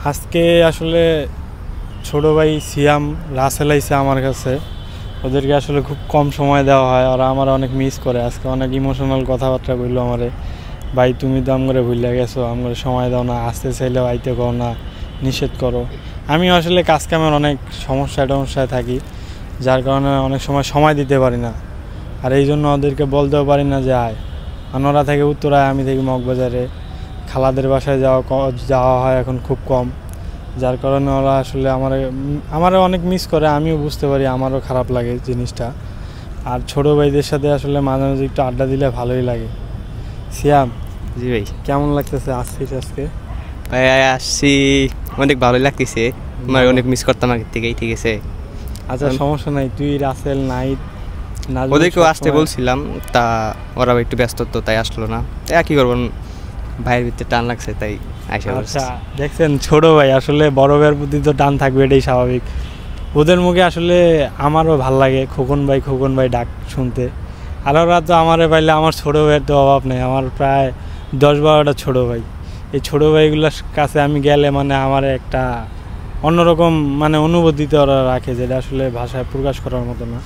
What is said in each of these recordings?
আজকে আসলে ছোট ভাই সিয়াম রাসেল আইছে আমার কাছে। ওদেরকে আসলে খুব কম সময় দেওয়া হয়, ওরা আমার অনেক মিস করে। আজকে অনেক ইমোশনাল কথাবার্তা বললো আমারে, ভাই তুমি তো আমরে ভুলে গেছো, আমরে সময় দাও না, আসতে চাইলেও আইতে করো না, নিষেধ করো। আমি আসলে কাজ কামের অনেক সমস্যায় থাকি, যার কারণে অনেক সময় দিতে পারি না। আর এই জন্য ওদেরকে বলতেও পারি না যে আয়। ওরা থেকে উত্তরায়, আমি থেকে মগবাজারে। খালাদের বাসায় যাওয়া হয় এখন খুব কম, যার কারণে ওরা আসলে আমারও অনেক মিস করে। আমিও বুঝতে পারি, আমারও খারাপ লাগে জিনিসটা। আর ছোটো ভাইদের সাথে আসলে মাঝে মাঝে একটু আড্ডা দিলে ভালোই লাগে। সিয়াম, জি ভাই, কেমন লাগতেছে আসছিস আজকে? ভাই আসছি, অনেক ভালোই লাগতেছে। তোমার অনেক মিস করতাম আগে থেকেই, ঠিক আছে। আচ্ছা সমস্যা নাই, তুই রাসেল নাইট ওদেরকেও আসতে বলছিলাম, তা ওরা একটু ব্যস্ত তো, তাই আসলো না। কী করবো, ভাইয়ের ভিতরে টান লাগছে তাই আইসা। আচ্ছা দেখছেন, ছোট ভাই আসলে বড় ভাইয়ের প্রতি তো টান থাকবে, এটাই স্বাভাবিক। ওদের মুখে আসলে আমারও ভাল লাগে খোকন ভাই ডাক শুনতে। আর ওরা তো আমারে পাইলে, আমার ছোটো ভাইয়ের তো অভাব নেই। আমার প্রায় 10-12টা ছোটো ভাই। এই ছোটো ভাইগুলোর কাছে আমি গেলে মানে আমার একটা অন্যরকম মানে অনুভূতিতে ওরা রাখে, যেটা আসলে ভাষায় প্রকাশ করার মতো না।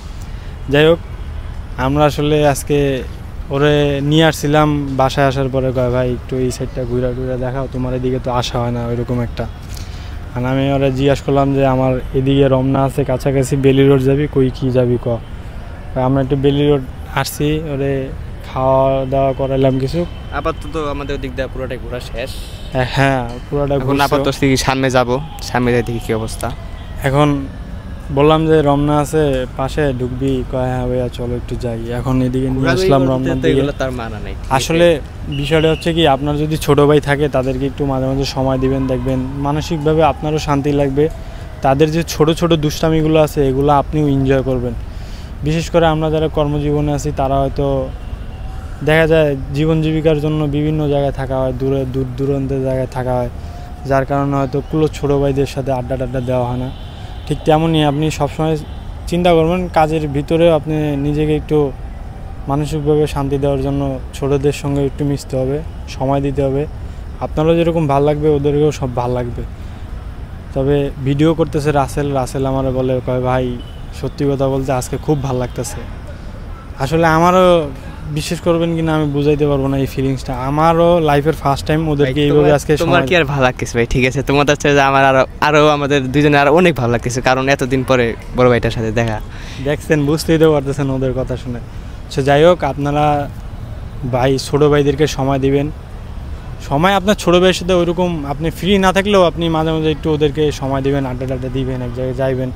যাই হোক, আমরা আসলে আজকে ওরে নিয়ে আসছিলাম। বাসায় আসার পরে কয় ভাই একটু এই সাইডটা ঘুরে দেখাও, তোমার এদিকে তো আসা হয় না ওইরকম একটা। আর আমি ওরা জিজ্ঞাসা করলাম যে আমার এদিকে রমনা আছে কাছাকাছি, বেলি রোড যাবি, কই কী যাবি ক। আমরা একটু বেলি রোড আসছি, ওরে খাওয়া দাওয়া করাইলাম কিছু। আপাতত আমাদের দিক দিয়ে পুরোটাই ঘোরা শেষ। হ্যাঁ পুরোটা আপাতত সামনে যাবো, সামনে যাই দেখি কী অবস্থা। এখন বললাম যে রমনা আছে পাশে, ঢুকবি? কয় হ্যাঁ ভাইয়া চলো একটু যাই। এখন এদিকে নিয়ে আসলাম রমনার দিকে। তার মানা নেই। আসলে বিষয়টা হচ্ছে কি, আপনার যদি ছোট ভাই থাকে তাদেরকে একটু মাঝে মাঝে সময় দিবেন, দেখবেন মানসিকভাবে আপনারও শান্তি লাগবে। তাদের যে ছোট ছোট দুষ্টামিগুলো আছে এগুলো আপনিও এনজয় করবেন। বিশেষ করে আমরা যারা কর্মজীবনে আছি তারা হয়তো দেখা যায় জীবন জীবিকার জন্য বিভিন্ন জায়গায় থাকা হয়, দূর দূরান্তের জায়গায় থাকা হয়, যার কারণে হয়তো ছোটো ভাইদের সাথে আড্ডা দেওয়া হয় না। ঠিক তেমনই আপনি সবসময় চিন্তা করবেন কাজের ভিতরেও আপনি নিজেকে একটু মানসিকভাবে শান্তি দেওয়ার জন্য ছোটদের সঙ্গে একটু মিশতে হবে, সময় দিতে হবে। আপনারও যেরকম ভাল লাগবে ওদেরকেও সব ভাল লাগবে। তবে ভিডিও করতেছে রাসেল আমার বলে, কয় ভাই সত্যি কথা বলতে আজকে খুব ভাল লাগতেছে। আসলে আমারও বিশ্বাস করবেন কিনা আমি বুঝাইতে পারবো না এই ফিলিংসটা। আমারও লাইফের ফার্স্ট টাইম ওদেরকে এইভাবে আজকে। তোমার কি আর ভালো লাগতেছে ভাই? ঠিক আছে, তোমাদের হচ্ছে যে আমার আরো আমাদের দুজনে আরো অনেক ভালো লাগতেছে, কারণ এতদিন পরে বড় ভাইটার সাথে দেখা। দেখছেন, বুঝতেই তো পারতেছেন ওদের কথা শুনে। সে যাই হোক, আপনারা ভাই ছোটো ভাইদেরকে সময় দিবেন। সময় আপনার ছোটো ভাইয়ের সাথে ওইরকম আপনি ফ্রি না থাকলেও আপনি মাঝে মাঝে একটু ওদেরকে সময় দিবেন, আড্ডা দিবেন, এক জায়গায় যাইবেন।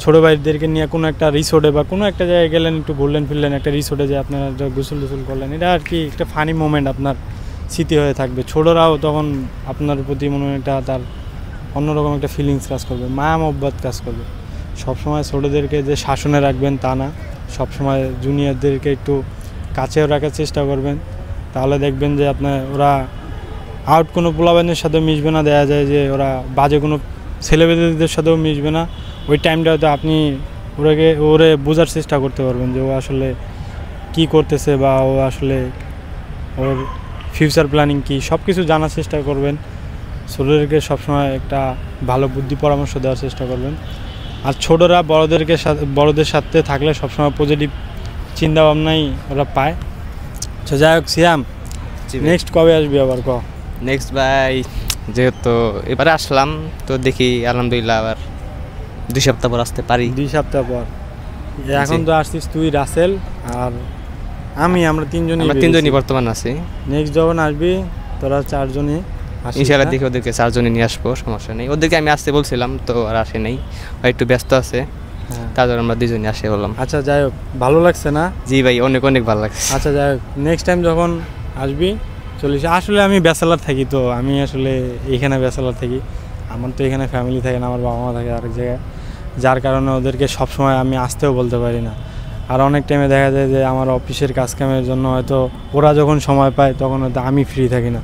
ছোটো ভাইদেরকে নিয়ে কোনো একটা রিসোর্টে বা কোনো একটা জায়গায় গেলেন, একটু ঘুরলেন ফিরলেন, একটা রিসোর্টে যে আপনারা গোসল করলেন, এটা আর কি একটা ফানি মোমেন্ট আপনার স্মৃতি হয়ে থাকবে। ছোটরাও তখন আপনার প্রতি মনে হয় একটা তার অন্যরকম একটা ফিলিংস কাজ করবে, মায়া মহব্বত কাজ করবে। সবসময় ছোটোদেরকে যে শাসনে রাখবেন তা না, সবসময় জুনিয়রদেরকে একটু কাছেও রাখার চেষ্টা করবেন। তাহলে দেখবেন যে আপনার ওরা আউট কোনো পোলাবানের সাথেও মিশবে না, দেখা যায় যে ওরা বাজে কোনো ছেলেমেয়েদের সাথেও মিশবে না। ওই টাইমটা হয়তো আপনি ওরে বোঝার চেষ্টা করতে পারবেন যে ও আসলে কী করতেছে, বা ও আসলে ওর ফিউচার প্ল্যানিং কী, সব কিছু জানার চেষ্টা করবেন। ছোটোদেরকে সবসময় একটা ভালো বুদ্ধি পরামর্শ দেওয়ার চেষ্টা করবেন। আর ছোটরা বড়দের সাথে থাকলে সবসময় পজিটিভ চিন্তাভাবনাই ওরা পায়। তো যাই হোক সিয়াম, নেক্সট কবে আসবি আবার ক? নেক্সট ভাই যেহেতু এবারে আসলাম, তো দেখি আলহামদুলিল্লাহ আবার 2 সপ্তাহ পর আসতে পারি। 2 সপ্তাহ পর? এখন তো আসছিস তুই, রাসেল আর আমরা তিনজনই বর্তমান আছি। নেক্সট যখন আসবি তোরা 4 জনই ইনশাআল্লাহ দেখি ওদেরকে 4 জনে নিয়ে আসবো, সমস্যা নেই। ওদেরকে আমি আসতে বলছিলাম তো আর আসে নাই, একটু ব্যস্ত আছে, তারপর আমরা 2 জনই আসে বললাম। আচ্ছা যাই হোক, ভালো লাগছে না? জি ভাই, অনেক ভালো লাগছে। আচ্ছা যাই হোক, নেক্সট টাইম যখন আসবি চলিস। আসলে আমি ব্যাচেলার থাকি, তো আমি আসলে এইখানে ব্যাচেলার থাকি। আমার তো এখানে ফ্যামিলি থাকে না, আমার বাবা মা থাকে আরেক জায়গায়, যার কারণে ওদেরকে সবসময় আমি আসতেও বলতে পারি না। আর অনেক টাইমে দেখা যায় যে আমার অফিসের কাজকামের জন্য হয়তো ওরা যখন সময় পায় তখন হয়তো আমি ফ্রি থাকি না।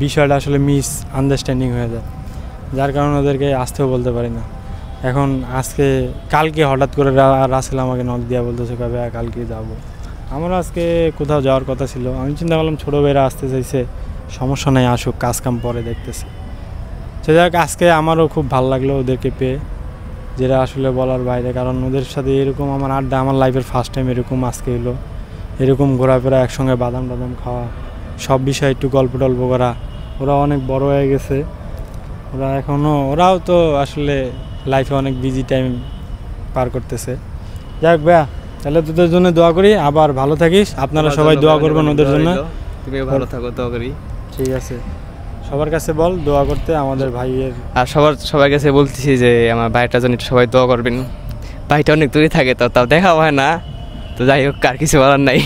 বিষয়টা আসলে মিস আন্ডারস্ট্যান্ডিং হয়ে যায়, যার কারণে ওদেরকে আসতেও বলতে পারি না। এখন কালকে হঠাৎ করে রাসেল আমাকে নক দিয়া বলতেছে, কবে কালকে যাবো। আমার আজকে কোথাও যাওয়ার কথা ছিল, আমি চিন্তা করলাম ছোটো ভাইরা আসতে চাইছে, সমস্যা নেই আসুক, কাজ কাম পরে দেখতেছি। সে যাক, আজকে আমারও খুব ভালো লাগলো ওদেরকে পেয়ে, যেটা আসলে বলার বাইরে। কারণ ওদের সাথে এরকম আমার আড্ডা আমার লাইফের ফার্স্ট টাইম এরকম আজকে এলো, এরকম ঘোরাফেরা, একসঙ্গে বাদাম টাদাম খাওয়া, সব বিষয়ে একটু গল্প টল্প করা। ওরা অনেক বড় হয়ে গেছে, ওরাও তো আসলে লাইফে অনেক বিজি টাইম পার করতেছে। যাক ভাইয়া, তাহলে তোদের জন্য দোয়া করি, আবার ভালো থাকিস, আপনারা সবাই দোয়া করবেন ওদের জন্য। তুমিও ভালো থাকো, দোয়া করি। ঠিক আছে, সবার কাছে বল দোয়া করতে আমাদের ভাইয়ের। আর সবার কাছে বলতেছি যে আমার ভাইটার জন্য একটু সবাই দোয়া করবেন। ভাইটা অনেক দূরে থাকে, তো তাও দেখা হয় না, তো যাই হোক, আর কিছু বলার নাই।